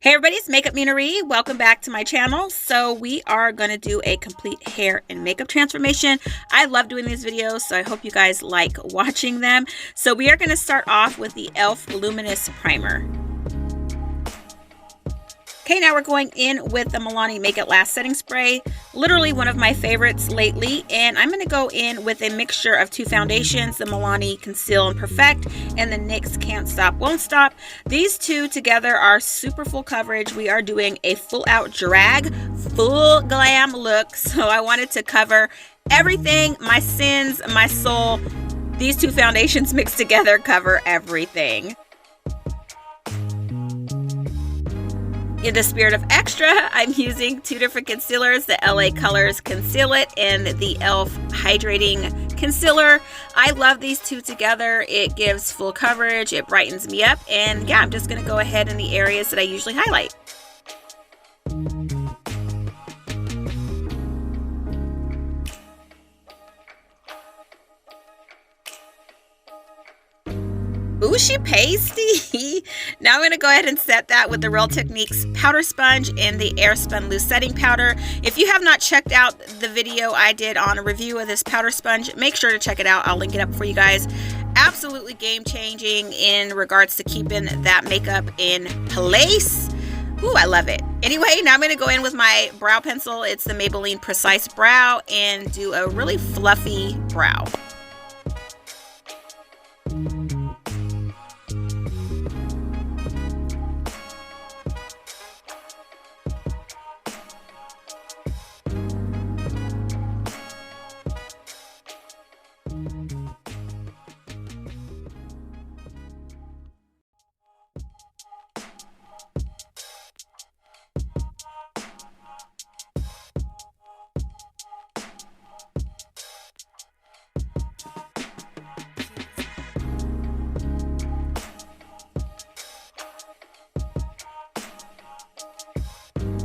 Hey everybody, it's MakeupMenaree. Welcome back to my channel. So we are going to do a complete hair and makeup transformation. I love doing these videos, so I hope you guys like watching them. So we are going to start off with the e.l.f. Luminous Primer. Okay, now we're going in with the Milani Make It Last Setting Spray. Literally one of my favorites lately. And I'm going to go in with a mixture of two foundations, the Milani Conceal and Perfect and the NYX Can't Stop Won't Stop. These two together are super full coverage. We are doing a full out drag, full glam look. So I wanted to cover everything, my sins, my soul. These two foundations mixed together cover everything. In the spirit of extra, I'm using two different concealers, the LA Colors Conceal It and the e.l.f. Hydrating Concealer. I love these two together. It gives full coverage, it brightens me up, and yeah, I'm just gonna go ahead in the areas that I usually highlight. Ooh, she pasty. Now I'm going to go ahead and set that with the Real Techniques powder sponge and the Airspun loose setting powder. If you have not checked out the video I did on a review of this powder sponge, make sure to check it out. I'll link it up for you guys. Absolutely game changing in regards to keeping that makeup in place. Ooh, I love it. Anyway, now I'm going to go in with my brow pencil. It's the Maybelline Precise Brow and do a really fluffy brow.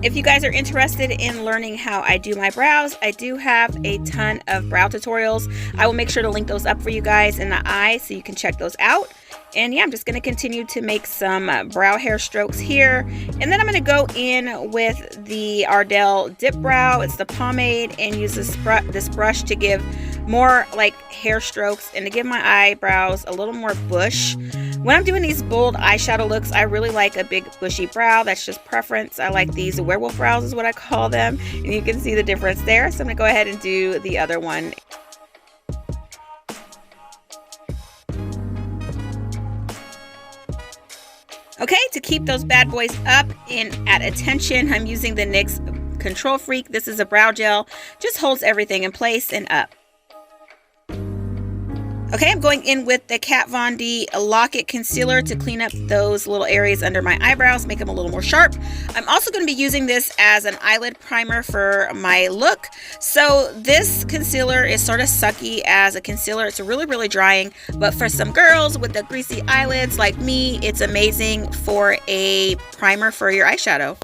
If you guys are interested in learning how I do my brows, I do have a ton of brow tutorials. I will make sure to link those up for you guys in the eye so you can check those out. And yeah, I'm just going to continue to make some brow hair strokes here. And then I'm going to go in with the Ardell Dip Brow. It's the pomade, and use this brush to give more like hair strokes and to give my eyebrows a little more bush. When I'm doing these bold eyeshadow looks, I really like a big bushy brow. That's just preference. I like these werewolf brows is what I call them. And you can see the difference there. So I'm going to go ahead and do the other one. Okay, to keep those bad boys up and at attention, I'm using the NYX Control Freak. This is a brow gel. Just holds everything in place and up. Okay, I'm going in with the Kat Von D Lock It Concealer to clean up those little areas under my eyebrows, make them a little more sharp. I'm also going to be using this as an eyelid primer for my look. So this concealer is sort of sucky as a concealer. It's really, really drying. But for some girls with the greasy eyelids like me, it's amazing for a primer for your eyeshadow.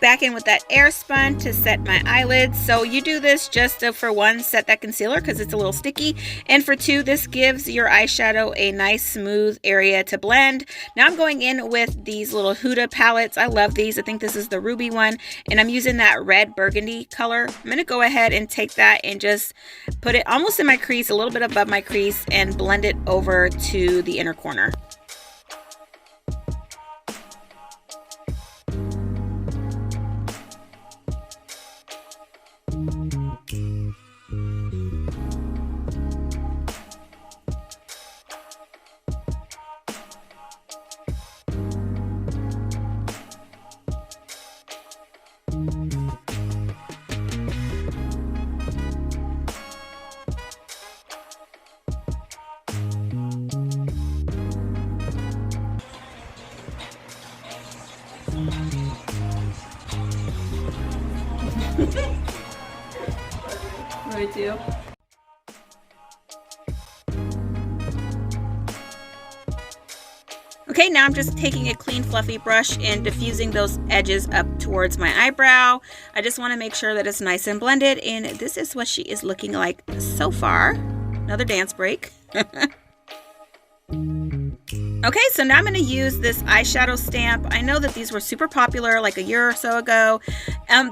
Back in with that Airspun to set my eyelids. So you do this just to, for one, set that concealer because it's a little sticky, and for two, this gives your eyeshadow a nice smooth area to blend. Now I'm going in with these little Huda palettes. I love these. I think this is the ruby one, and I'm using that red burgundy color. I'm going to go ahead and take that and just put it almost in my crease, a little bit above my crease, and blend it over to the inner corner. Me too. Okay, now I'm just taking a clean fluffy brush and diffusing those edges up towards my eyebrow. I just want to make sure that it's nice and blended, and this is what she is looking like so far. Another dance break. Okay, so now I'm going to use this eyeshadow stamp. I know that these were super popular like a year or so ago.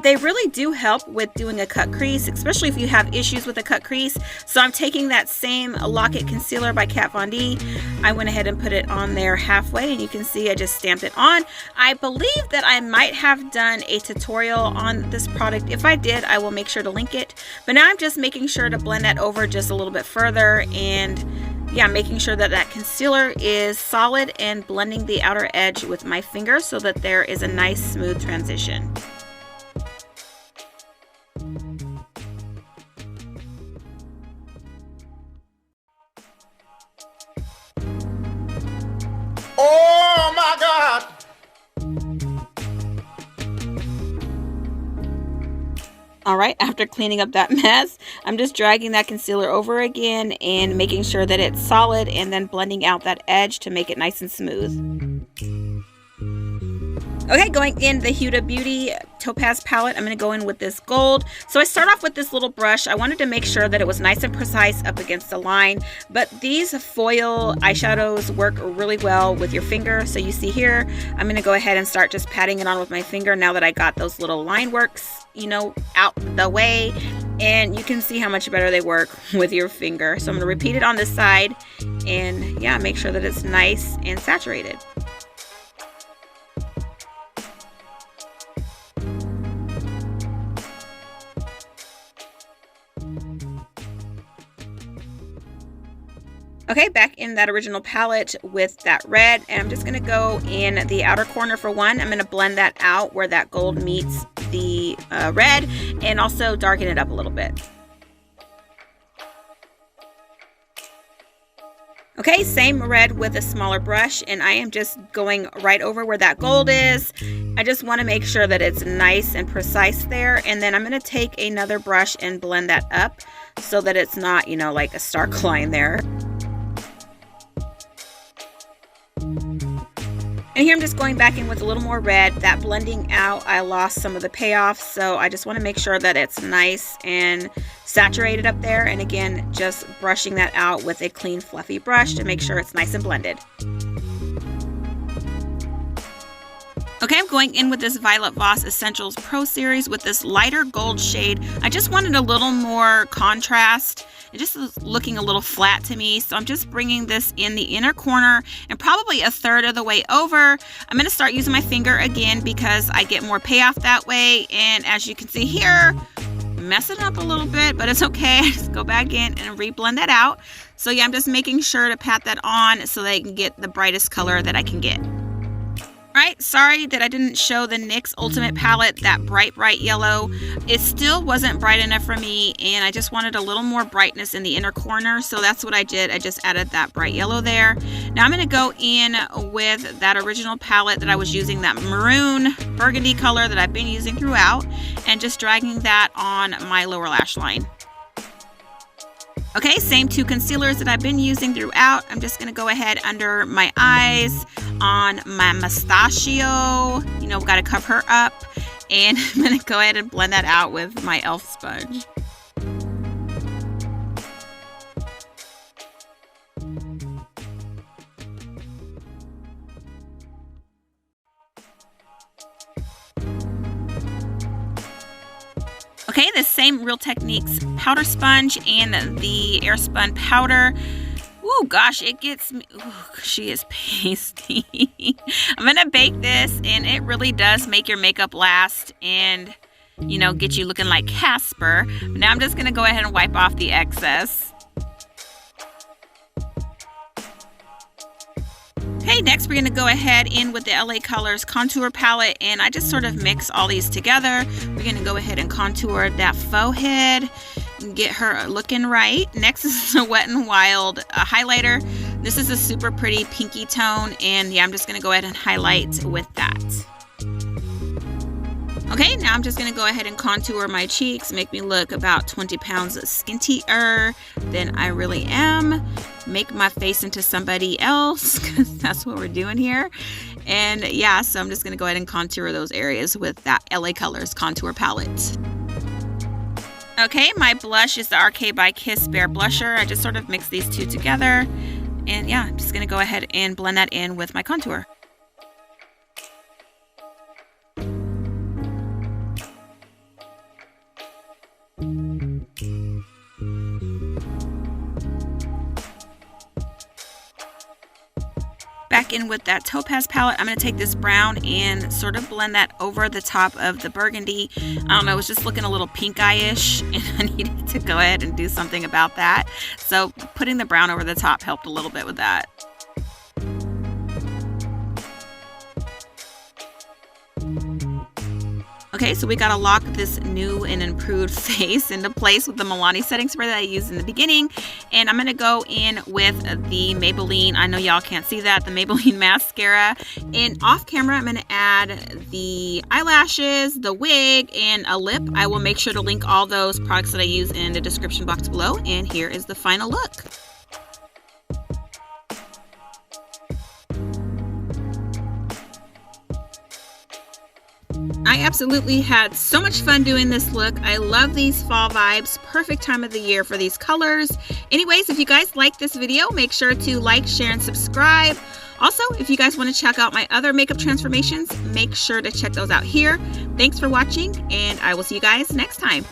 They really do help with doing a cut crease, especially if you have issues with a cut crease. So I'm taking that same Lock It Concealer by Kat Von D. I went ahead and put it on there halfway, and you can see I just stamped it on. I believe that I might have done a tutorial on this product. If I did, I will make sure to link it. But now I'm just making sure to blend that over just a little bit further, and yeah, making sure that that concealer is solid and blending the outer edge with my finger so that there is a nice smooth transition. Oh my God! All right, after cleaning up that mess, I'm just dragging that concealer over again and making sure that it's solid, and then blending out that edge to make it nice and smooth. Okay, going in the Huda Beauty Topaz palette, I'm going to go in with this gold. So I start off with this little brush. I wanted to make sure that it was nice and precise up against the line, but these foil eyeshadows work really well with your finger. So you see here, I'm going to go ahead and start just patting it on with my finger now that I got those little line works, you know, out the way. And you can see how much better they work with your finger. So I'm going to repeat it on this side, and yeah, make sure that it's nice and saturated. Okay, back in that original palette with that red, and I'm just going to go in the outer corner for one. I'm going to blend that out where that gold meets the red, and also darken it up a little bit. Okay, same red with a smaller brush, and I am just going right over where that gold is. I just want to make sure that it's nice and precise there, and then I'm going to take another brush and blend that up so that it's not, you know, like a stark line there. And here I'm just going back in with a little more red. That blending out, I lost some of the payoff, so I just want to make sure that it's nice and saturated up there. And again, just brushing that out with a clean, fluffy brush to make sure it's nice and blended. Okay, I'm going in with this Violet Voss Essentials Pro Series with this lighter gold shade. I just wanted a little more contrast. It just was looking a little flat to me, so I'm just bringing this in the inner corner and probably a third of the way over. I'm going to start using my finger again because I get more payoff that way, and as you can see here, mess it up a little bit, but it's okay. I just go back in and reblend that out. So yeah, I'm just making sure to pat that on so that I can get the brightest color that I can get. Alright, sorry that I didn't show the NYX Ultimate Palette, that bright yellow. It still wasn't bright enough for me, and I just wanted a little more brightness in the inner corner, so that's what I did. I just added that bright yellow there. Now I'm going to go in with that original palette that I was using, that maroon burgundy color that I've been using throughout, and just dragging that on my lower lash line. Okay, same two concealers that I've been using throughout. I'm just going to go ahead under my eyes, on my mustachio. You know, got to cover her up. And I'm going to go ahead and blend that out with my e.l.f. sponge. Okay, the same Real Techniques powder sponge and the Airspun powder. Ooh, gosh, it gets me. Ooh, she is pasty. I'm going to bake this, and it really does make your makeup last and, you know, get you looking like Casper. But now I'm just going to go ahead and wipe off the excess. Okay, next we're going to go ahead in with the LA Colors contour palette, and I just sort of mix all these together. We're going to go ahead and contour that faux head and get her looking right. Next is the Wet n Wild highlighter. This is a super pretty pinky tone, and yeah, I'm just going to go ahead and highlight with that. Okay, now I'm just going to go ahead and contour my cheeks, make me look about 20 pounds skintier than I really am. Make my face into somebody else, because that's what we're doing here. And yeah, so I'm just going to go ahead and contour those areas with that LA Colors contour palette. Okay, my blush is the Arcade by Kiss Bare Blusher. I just sort of mix these two together. And yeah, I'm just going to go ahead and blend that in with my contour. Back in with that Topaz palette, I'm going to take this brown and sort of blend that over the top of the burgundy. I don't know, it was just looking a little pink eye-ish, and I needed to go ahead and do something about that. So putting the brown over the top helped a little bit with that. Okay, so we gotta lock this new and improved face into place with the Milani setting spray that I used in the beginning. And I'm gonna go in with the Maybelline, I know y'all can't see that, the Maybelline mascara. And off camera, I'm gonna add the eyelashes, the wig, and a lip. I will make sure to link all those products that I use in the description box below. And here is the final look. I absolutely had so much fun doing this look. I love these fall vibes. Perfect time of the year for these colors. Anyways, if you guys like this video, make sure to like, share, and subscribe. Also, if you guys want to check out my other makeup transformations, make sure to check those out here. Thanks for watching, and I will see you guys next time.